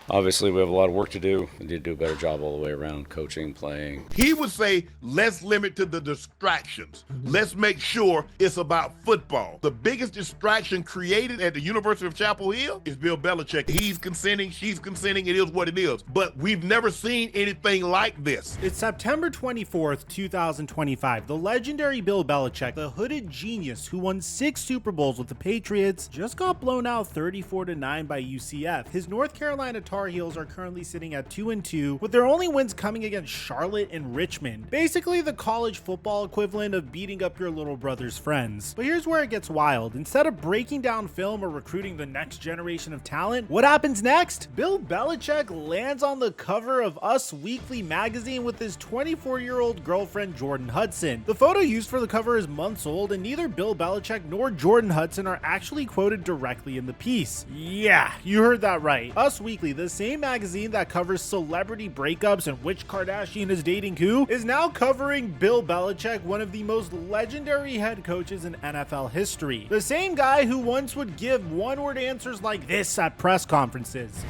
Obviously, we have a lot of work to do. We need to do a better job all the way around, coaching, playing. He would say, let's limit to the distractions. Let's make sure it's about football. The biggest distraction created at the University of Chapel Hill is Bill Belichick. He's consenting, she's consenting, it is what it is. But we've never seen anything like this. It's September 24th, 2025. The legendary Bill Belichick, the hooded genius who won 6 Super Bowls with the Patriots, just got blown out 34-9 by UCF. His North Carolina Tar Heels are currently sitting at 2-2, with their only wins coming against Charlotte and Richmond. Basically the college football equivalent of beating up your little brother's friends. But here's where it gets wild. Instead of breaking down film or recruiting the next generation of talent, what happens next? Bill Belichick lands on the cover of Us Weekly magazine with his 24-year-old girlfriend Jordan Hudson. The photo used for the cover is months old, and neither Bill Belichick nor Jordan Hudson are actually quoted directly in the piece. Yeah, you heard that right. Us Weekly, the same magazine that covers celebrity breakups and which Kardashian is dating who, is now covering Bill Belichick, one of the most legendary head coaches in NFL history. The same guy who once would give one-word answers like this at press conferences.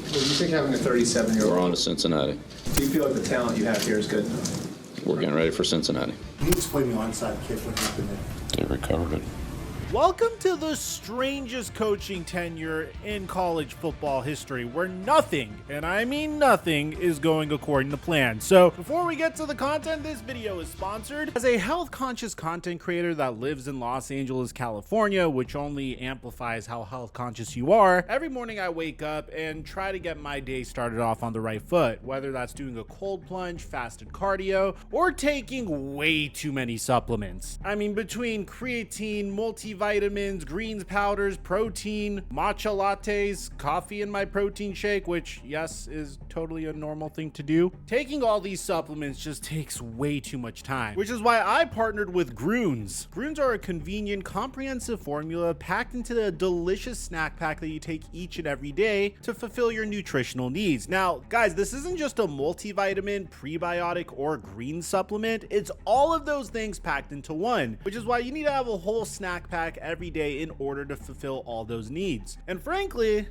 Well, do you think having a 37-year-old... We're on to Cincinnati. Do you feel like the talent you have here is good enough? We're getting ready for Cincinnati. Can you explain the onside kick? What happened there? They recovered it. Welcome to the strangest coaching tenure in college football history, where nothing, and I mean nothing, is going according to plan. So before we get to the content, this video is sponsored. As a health-conscious content creator that lives in Los Angeles, California, which only amplifies how health-conscious you are, every morning I wake up and try to get my day started off on the right foot, whether that's doing a cold plunge, fasted cardio, or taking way too many supplements. I mean, between creatine, multivitamins, greens powders, protein, matcha lattes, coffee in my protein shake, which yes, is totally a normal thing to do. Taking all these supplements just takes way too much time, which is why I partnered with Groons. Groons are a convenient, comprehensive formula packed into a delicious snack pack that you take each and every day to fulfill your nutritional needs. Now, guys, this isn't just a multivitamin, prebiotic, or green supplement. It's all of those things packed into one, which is why you need to have a whole snack pack every day in order to fulfill all those needs. And frankly,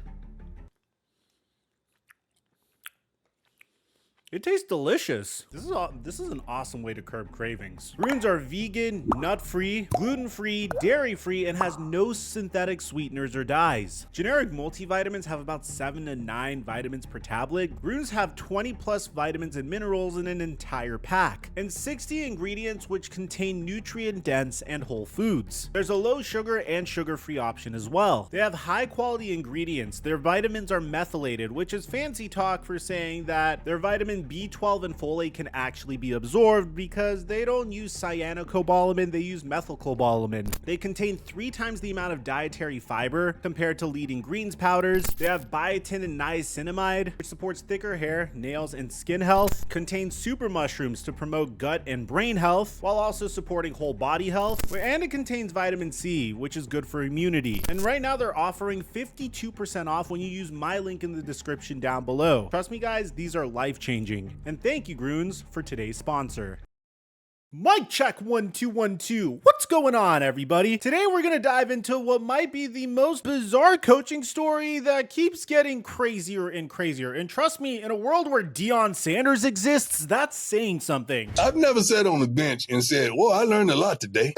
it tastes delicious. This is an awesome way to curb cravings. Groons are vegan, nut-free, gluten-free, dairy-free, and has no synthetic sweeteners or dyes. Generic multivitamins have about 7 to 9 vitamins per tablet. Groons have 20 plus vitamins and minerals in an entire pack, and 60 ingredients which contain nutrient-dense and whole foods. There's a low sugar and sugar-free option as well. They have high-quality ingredients. Their vitamins are methylated, which is fancy talk for saying that their vitamin B12 and folate can actually be absorbed because they don't use cyanocobalamin, they use methylcobalamin. They contain 3 times the amount of dietary fiber compared to leading greens powders. They have biotin and niacinamide, which supports thicker hair, nails, and skin health. Contains super mushrooms to promote gut and brain health, while also supporting whole body health. And it contains vitamin C, which is good for immunity. And right now they're offering 52% off when you use my link in the description down below. Trust me guys, these are life-changing. And thank you, Groons, for today's sponsor. Mic check 1 2 1 2. What's going on, everybody? Today we're gonna dive into what might be the most bizarre coaching story that keeps getting crazier and crazier. And trust me, in a world where Deion Sanders exists, that's saying something. I've never sat on the bench and said, well, I learned a lot today.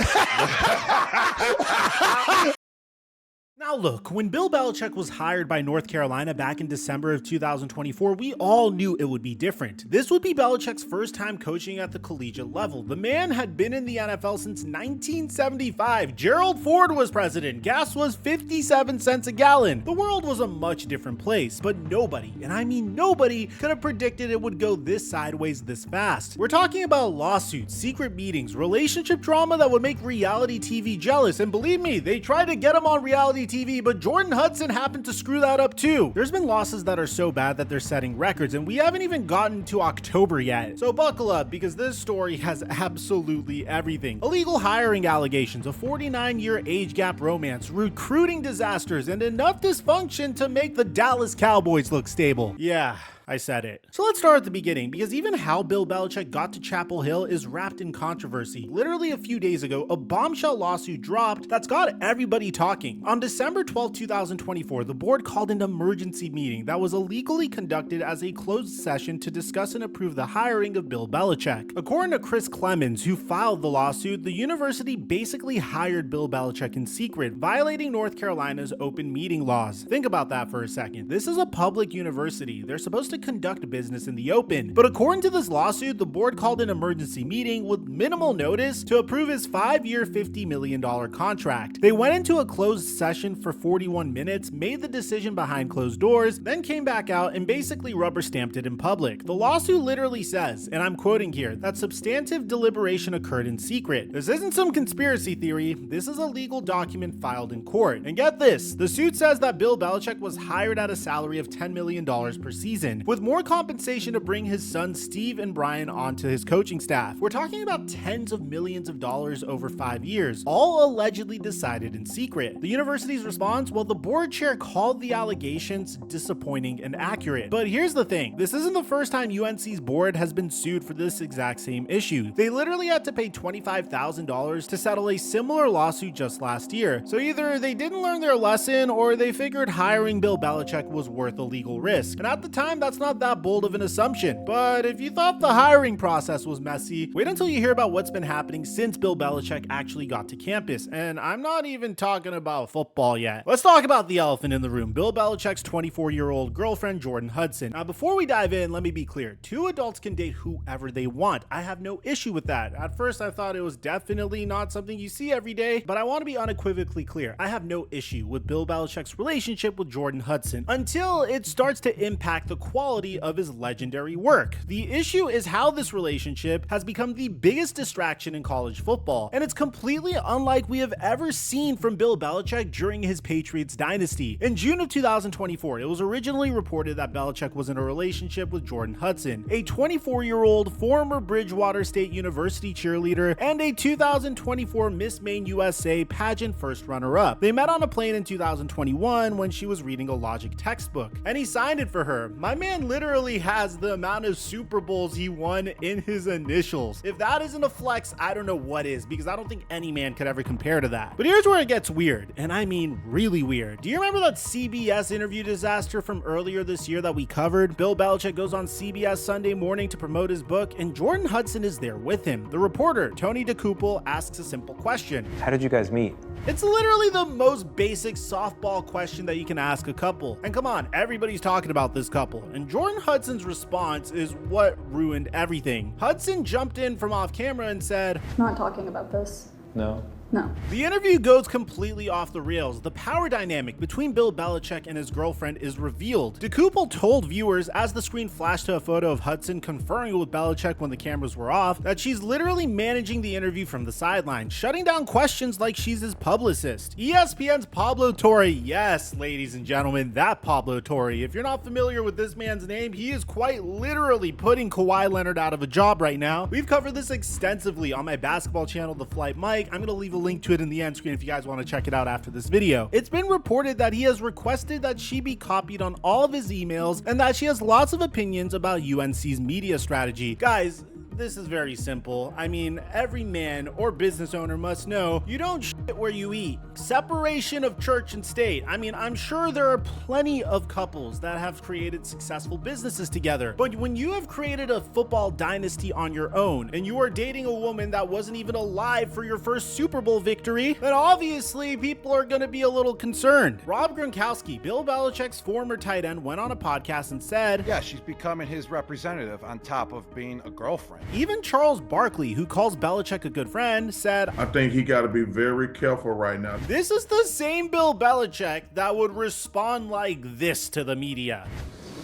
Now look, when Bill Belichick was hired by North Carolina back in December of 2024, we all knew it would be different. This would be Belichick's first time coaching at the collegiate level. The man had been in the NFL since 1975. Gerald Ford was president. Gas was 57 cents a gallon. The world was a much different place, but nobody, and I mean nobody, could have predicted it would go this sideways this fast. We're talking about lawsuits, secret meetings, relationship drama that would make reality TV jealous, and believe me, they tried to get him on reality TV, but Jordan Hudson happened to screw that up too. There's been losses that are so bad that they're setting records, and we haven't even gotten to October yet. So buckle up, because this story has absolutely everything. Illegal hiring allegations, a 49-year age gap romance, recruiting disasters, and enough dysfunction to make the Dallas Cowboys look stable. Yeah, I said it. So let's start at the beginning, because even how Bill Belichick got to Chapel Hill is wrapped in controversy. Literally a few days ago, a bombshell lawsuit dropped that's got everybody talking. On December 12, 2024, the board called an emergency meeting that was illegally conducted as a closed session to discuss and approve the hiring of Bill Belichick. According to Chris Clemens, who filed the lawsuit, the university basically hired Bill Belichick in secret, violating North Carolina's open meeting laws. Think about that for a second. This is a public university. They're supposed to conduct business in the open. But according to this lawsuit, the board called an emergency meeting with minimal notice to approve his 5-year, $50 million contract. They went into a closed session for 41 minutes, made the decision behind closed doors, then came back out and basically rubber stamped it in public. The lawsuit literally says, and I'm quoting here, that substantive deliberation occurred in secret. This isn't some conspiracy theory. This is a legal document filed in court. And get this, the suit says that Bill Belichick was hired at a salary of $10 million per season, with more compensation to bring his sons Steve and Brian onto his coaching staff. We're talking about tens of millions of dollars over 5 years, all allegedly decided in secret. The university's response? Well, the board chair called the allegations disappointing and accurate. But here's the thing, this isn't the first time UNC's board has been sued for this exact same issue. They literally had to pay $25,000 to settle a similar lawsuit just last year. So either they didn't learn their lesson, or they figured hiring Bill Belichick was worth a legal risk. And at the time, that's not that bold of an assumption. But if you thought the hiring process was messy, wait until you hear about what's been happening since Bill Belichick actually got to campus. And I'm not even talking about football yet. Let's talk about the elephant in the room, Bill Belichick's 24-year-old girlfriend, Jordan Hudson. Now, before we dive in, let me be clear. 2 adults can date whoever they want. I have no issue with that. At first, I thought it was definitely not something you see every day, but I want to be unequivocally clear. I have no issue with Bill Belichick's relationship with Jordan Hudson until it starts to impact the quality of his legendary work. The issue is how this relationship has become the biggest distraction in college football, and it's completely unlike we have ever seen from Bill Belichick during his Patriots dynasty. In June of 2024, it was originally reported that Belichick was in a relationship with Jordan Hudson, a 24-year-old former Bridgewater State University cheerleader and a 2024 Miss Maine USA pageant first runner-up. They met on a plane in 2021 when she was reading a logic textbook, and he signed it for her. My man literally has the amount of Super Bowls he won in his initials. If that isn't a flex, I don't know what is, because I don't think any man could ever compare to that. But here's where it gets weird, and I mean really weird. Do you remember that CBS interview disaster from earlier this year that we covered? Bill Belichick goes on CBS Sunday morning to promote his book, and Jordan Hudson is there with him. The reporter, Tony DeCouple, asks a simple question. How did you guys meet? It's literally the most basic softball question that you can ask a couple. And come on, everybody's talking about this couple. And Jordan Hudson's response is what ruined everything. Hudson jumped in from off camera and said, Not talking about this. No. No. The interview goes completely off the rails. The power dynamic between Bill Belichick and his girlfriend is revealed. DeCouple told viewers as the screen flashed to a photo of Hudson conferring with Belichick when the cameras were off that she's literally managing the interview from the sideline, shutting down questions like she's his publicist. ESPN's Pablo Torre, yes, ladies and gentlemen, that Pablo Torre. If you're not familiar with this man's name, he is quite literally putting Kawhi Leonard out of a job right now. We've covered this extensively on my basketball channel, The Flight Mike. I'm going to leave a link to it in the end screen if you guys want to check it out after this video. It's been reported that he has requested that she be copied on all of his emails and that she has lots of opinions about UNC's media strategy. Guys, this is very simple. I mean, every man or business owner must know you don't shit where you eat. Separation of church and state. I mean, I'm sure there are plenty of couples that have created successful businesses together. But when you have created a football dynasty on your own and you are dating a woman that wasn't even alive for your first Super Bowl victory, then obviously people are going to be a little concerned. Rob Gronkowski, Bill Belichick's former tight end, went on a podcast and said, yeah, she's becoming his representative on top of being a girlfriend. Even Charles Barkley, who calls Belichick a good friend, said, I think he got to be very careful right now. This is the same Bill Belichick that would respond like this to the media.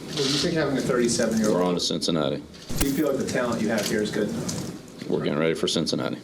Well, you think having a 37-year-old... We're on to Cincinnati. Do you feel like the talent you have here is good? We're getting ready for Cincinnati.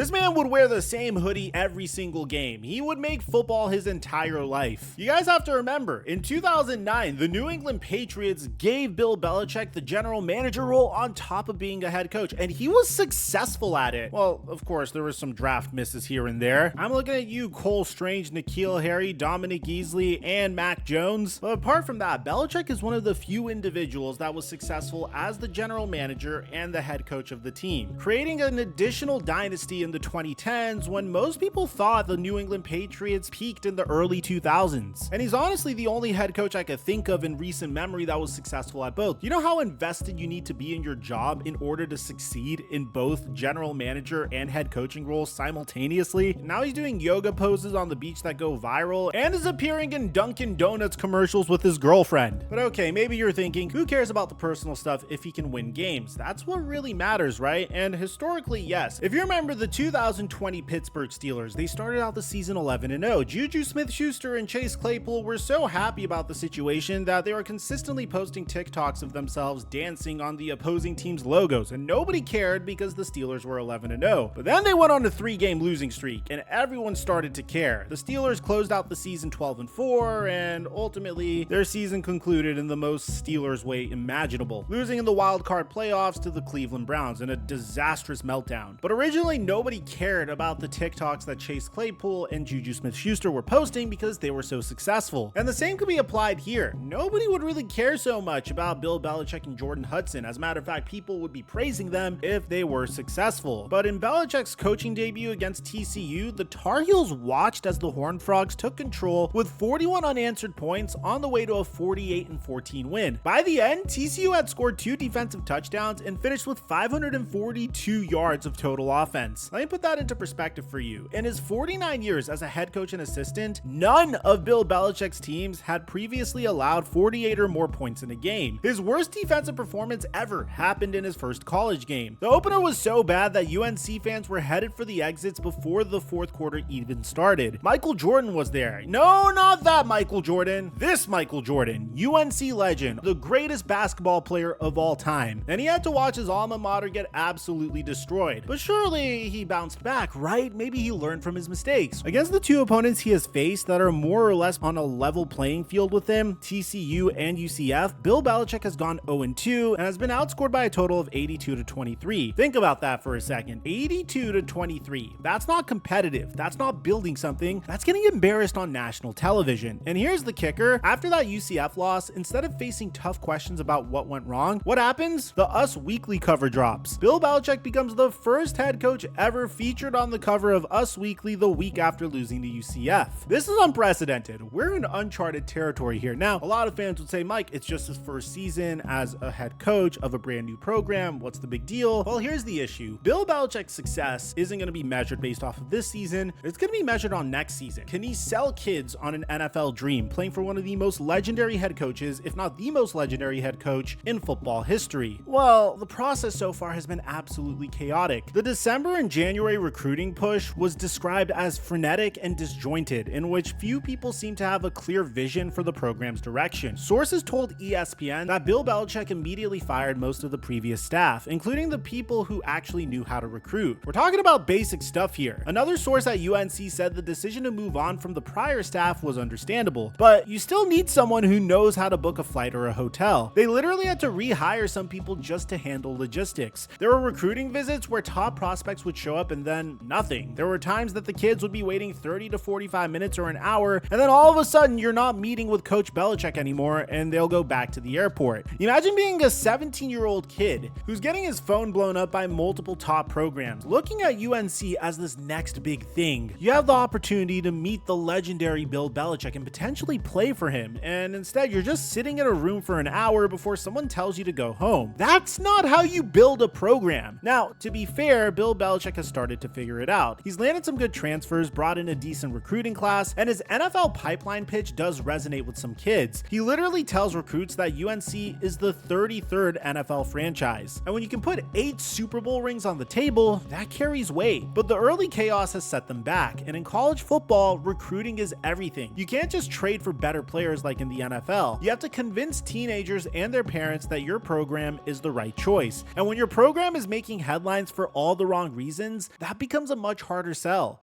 This man would wear the same hoodie every single game. He would make football his entire life. You guys have to remember, in 2009, the New England Patriots gave Bill Belichick the general manager role on top of being a head coach, and he was successful at it. Well, of course, there were some draft misses here and there. I'm looking at you, Cole Strange, N'Keal Harry, Dominic Easley, and Mac Jones. But apart from that, Belichick is one of the few individuals that was successful as the general manager and the head coach of the team, creating an additional dynasty in the 2010s when most people thought the New England Patriots peaked in the early 2000s. And he's honestly the only head coach I could think of in recent memory that was successful at both. You know how invested you need to be in your job in order to succeed in both general manager and head coaching roles simultaneously? Now he's doing yoga poses on the beach that go viral and is appearing in Dunkin' Donuts commercials with his girlfriend. But okay, maybe you're thinking, who cares about the personal stuff if he can win games? That's what really matters, right? And historically, yes. If you remember the 2020 Pittsburgh Steelers, they started out the season 11-0. Juju Smith-Schuster and Chase Claypool were so happy about the situation that they were consistently posting TikToks of themselves dancing on the opposing team's logos, and nobody cared because the Steelers were 11-0. But then they went on a 3-game losing streak, and everyone started to care. The Steelers closed out the season 12-4, and ultimately, their season concluded in the most Steelers way imaginable, losing in the wild card playoffs to the Cleveland Browns in a disastrous meltdown. But originally, nobody cared about the TikToks that Chase Claypool and Juju Smith-Schuster were posting because they were so successful. And the same could be applied here. Nobody would really care so much about Bill Belichick and Jordan Hudson. As a matter of fact, people would be praising them if they were successful. But in Belichick's coaching debut against TCU, the Tar Heels watched as the Horned Frogs took control with 41 unanswered points on the way to a 48-14 win. By the end, TCU had scored 2 defensive touchdowns and finished with 542 yards of total offense. Let me put that into perspective for you. In his 49 years as a head coach and assistant, none of Bill Belichick's teams had previously allowed 48 or more points in a game. His worst defensive performance ever happened in his first college game. The opener was so bad that UNC fans were headed for the exits before the fourth quarter even started. Michael Jordan was there. No, not that Michael Jordan. This Michael Jordan, UNC legend, the greatest basketball player of all time. And he had to watch his alma mater get absolutely destroyed. But surely he bounced back, right? Maybe he learned from his mistakes. Against the 2 opponents he has faced that are more or less on a level playing field with him, TCU and UCF, Bill Belichick has gone 0-2 and has been outscored by a total of 82-23. Think about that for a second. 82-23. That's not competitive. That's not building something. That's getting embarrassed on national television. And here's the kicker. After that UCF loss, instead of facing tough questions about what went wrong, what happens? The Us Weekly cover drops. Bill Belichick becomes the first head coach ever featured on the cover of Us Weekly the week after losing to UCF. This is unprecedented. We're in uncharted territory here. Now, a lot of fans would say, Mike, it's just his first season as a head coach of a brand new program. What's the big deal? Well, here's the issue. Bill Belichick's success isn't going to be measured based off of this season. It's going to be measured on next season. Can he sell kids on an NFL dream, playing for one of the most legendary head coaches, if not the most legendary head coach in football history? Well, the process so far has been absolutely chaotic. The December and January recruiting push was described as frenetic and disjointed, in which few people seem to have a clear vision for the program's direction. Sources told ESPN that Bill Belichick immediately fired most of the previous staff, including the people who actually knew how to recruit. We're talking about basic stuff here. Another source at UNC said the decision to move on from the prior staff was understandable, but you still need someone who knows how to book a flight or a hotel. They literally had to rehire some people just to handle logistics. There were recruiting visits where top prospects would show up and then nothing. There were times that the kids would be waiting 30 to 45 minutes or an hour, and then all of a sudden you're not meeting with Coach Belichick anymore and they'll go back to the airport. Imagine being a 17-year-old kid who's getting his phone blown up by multiple top programs, looking at UNC as this next big thing. You have the opportunity to meet the legendary Bill Belichick and potentially play for him, and instead you're just sitting in a room for an hour before someone tells you to go home. That's not how you build a program. Now, to be fair, Bill Belichick has started to figure it out. He's landed some good transfers, brought in a decent recruiting class, and his NFL pipeline pitch does resonate with some kids. He literally tells recruits that UNC is the 33rd NFL franchise. And when you can put 8 Super Bowl rings on the table, that carries weight. But the early chaos has set them back, and in college football, recruiting is everything. You can't just trade for better players like in the NFL. You have to convince teenagers and their parents that your program is the right choice. And when your program is making headlines for all the wrong reasons, wins, that becomes a much harder sell.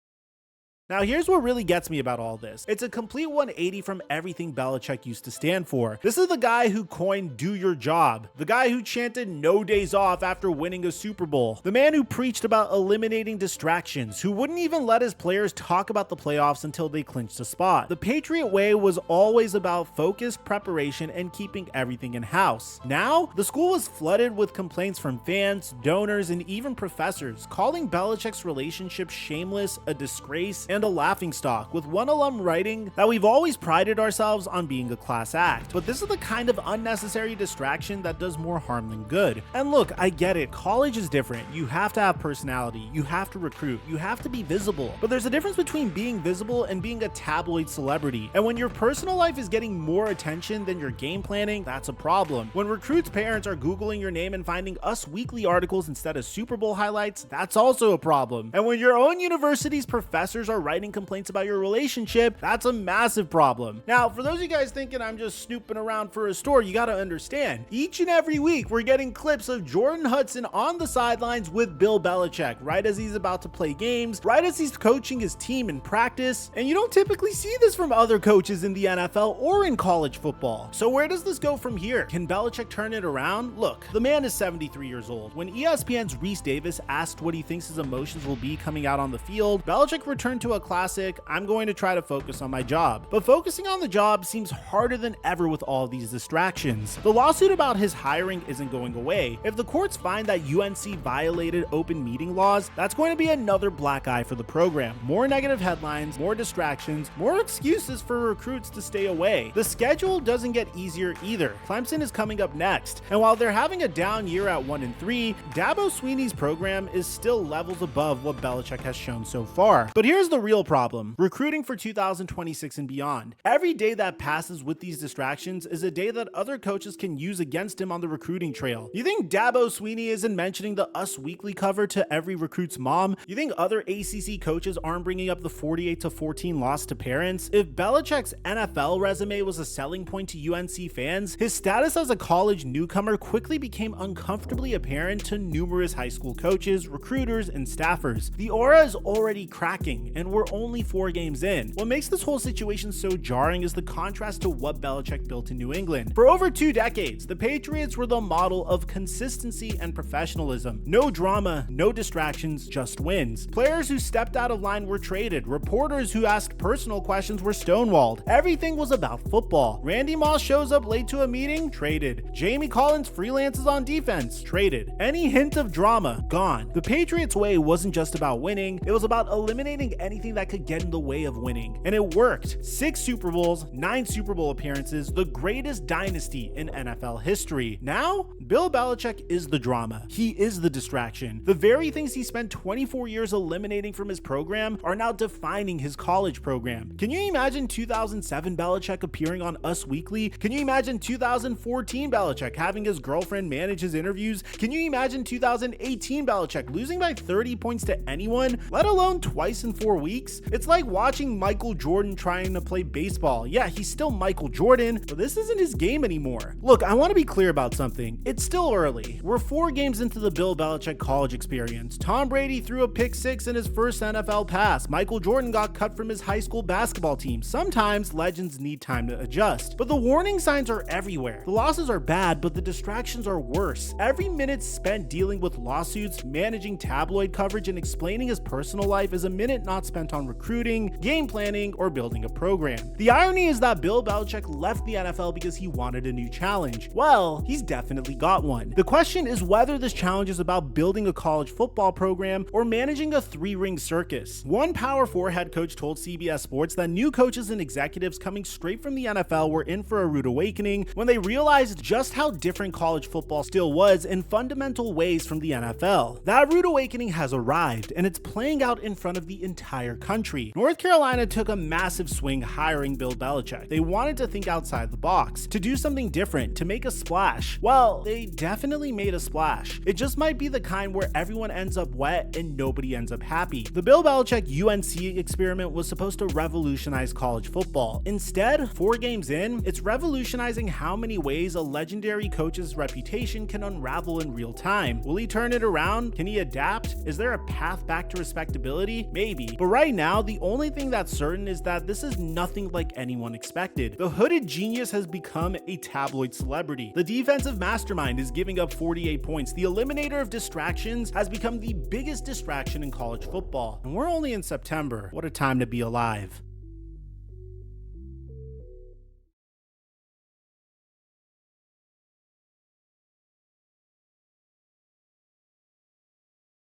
Now here's what really gets me about all this. It's a complete 180 from everything Belichick used to stand for. This is the guy who coined "do your job," the guy who chanted "no days off" after winning a Super Bowl, the man who preached about eliminating distractions, who wouldn't even let his players talk about the playoffs until they clinched a spot. The Patriot way was always about focus, preparation, and keeping everything in-house. Now, the school was flooded with complaints from fans, donors, and even professors, calling Belichick's relationship shameless, a disgrace, and a laughingstock, with one alum writing that we've always prided ourselves on being a class act, but this is the kind of unnecessary distraction that does more harm than good. And look, I get it, college is different. You have to have personality, you have to recruit, you have to be visible, but there's a difference between being visible and being a tabloid celebrity. And when your personal life is getting more attention than your game planning, that's a problem. When recruits' parents are Googling your name and finding Us Weekly articles instead of Super Bowl highlights, that's also a problem. And when your own university's professors are writing complaints about your relationship, that's a massive problem. Now, for those of you guys thinking I'm just snooping around for a story, you gotta understand, each and every week we're getting clips of Jordan Hudson on the sidelines with Bill Belichick, right as he's about to play games, right as he's coaching his team in practice, and you don't typically see this from other coaches in the NFL or in college football. So where does this go from here? Can Belichick turn it around? Look, the man is 73 years old. When ESPN's Reese Davis asked what he thinks his emotions will be coming out on the field, Belichick returned to a classic, "I'm going to try to focus on my job." But focusing on the job seems harder than ever with all these distractions. The lawsuit about his hiring isn't going away. If the courts find that UNC violated open meeting laws, that's going to be another black eye for the program. More negative headlines, more distractions, more excuses for recruits to stay away. The schedule doesn't get easier either. Clemson is coming up next, and while they're having a down year at 1-3, Dabo Swinney's program is still levels above what Belichick has shown so far. But here's the real problem: recruiting for 2026 and beyond. Every day that passes with these distractions is a day that other coaches can use against him on the recruiting trail. You think Dabo Swinney isn't mentioning the Us Weekly cover to every recruit's mom? You think other ACC coaches aren't bringing up the 48-14 loss to parents? If Belichick's NFL resume was a selling point to UNC fans, his status as a college newcomer quickly became uncomfortably apparent to numerous high school coaches, recruiters, and staffers. The aura is already cracking, and we're only 4 games in. What makes this whole situation so jarring is the contrast to what Belichick built in New England. For over 2 decades, the Patriots were the model of consistency and professionalism. No drama, no distractions, just wins. Players who stepped out of line were traded. Reporters who asked personal questions were stonewalled. Everything was about football. Randy Moss shows up late to a meeting, traded. Jamie Collins freelances on defense, traded. Any hint of drama, gone. The Patriots way wasn't just about winning, it was about eliminating anything that could get in the way of winning. And it worked. 6 Super Bowls, 9 Super Bowl appearances, the greatest dynasty in NFL history. Now, Bill Belichick is the drama. He is the distraction. The very things he spent 24 years eliminating from his program are now defining his college program. Can you imagine 2007 Belichick appearing on Us Weekly? Can you imagine 2014 Belichick having his girlfriend manage his interviews? Can you imagine 2018 Belichick losing by 30 points to anyone, let alone twice in 4 weeks? It's like watching Michael Jordan trying to play baseball. Yeah, he's still Michael Jordan, but this isn't his game anymore. Look, I want to be clear about something. It's still early. We're 4 games into the Bill Belichick college experience. Tom Brady threw a pick 6 in his first NFL pass. Michael Jordan got cut from his high school basketball team. Sometimes legends need time to adjust. But the warning signs are everywhere. The losses are bad, but the distractions are worse. Every minute spent dealing with lawsuits, managing tabloid coverage, and explaining his personal life is a minute not spent on recruiting, game planning, or building a program. The irony is that Bill Belichick left the NFL because he wanted a new challenge. Well, he's definitely got one. The question is whether this challenge is about building a college football program or managing a 3-ring circus. One Power 4 head coach told CBS Sports that new coaches and executives coming straight from the NFL were in for a rude awakening when they realized just how different college football still was in fundamental ways from the NFL. That rude awakening has arrived, and it's playing out in front of the entire entire country. North Carolina took a massive swing hiring Bill Belichick. They wanted to think outside the box, to do something different, to make a splash. Well, they definitely made a splash. It just might be the kind where everyone ends up wet and nobody ends up happy. The Bill Belichick UNC experiment was supposed to revolutionize college football. Instead, 4 games in, it's revolutionizing how many ways a legendary coach's reputation can unravel in real time. Will he turn it around? Can he adapt? Is there a path back to respectability? Maybe. But right now, the only thing that's certain is that this is nothing like anyone expected. The hooded genius has become a tabloid celebrity. The defensive mastermind is giving up 48 points. The eliminator of distractions has become the biggest distraction in college football. And we're only in September. What a time to be alive.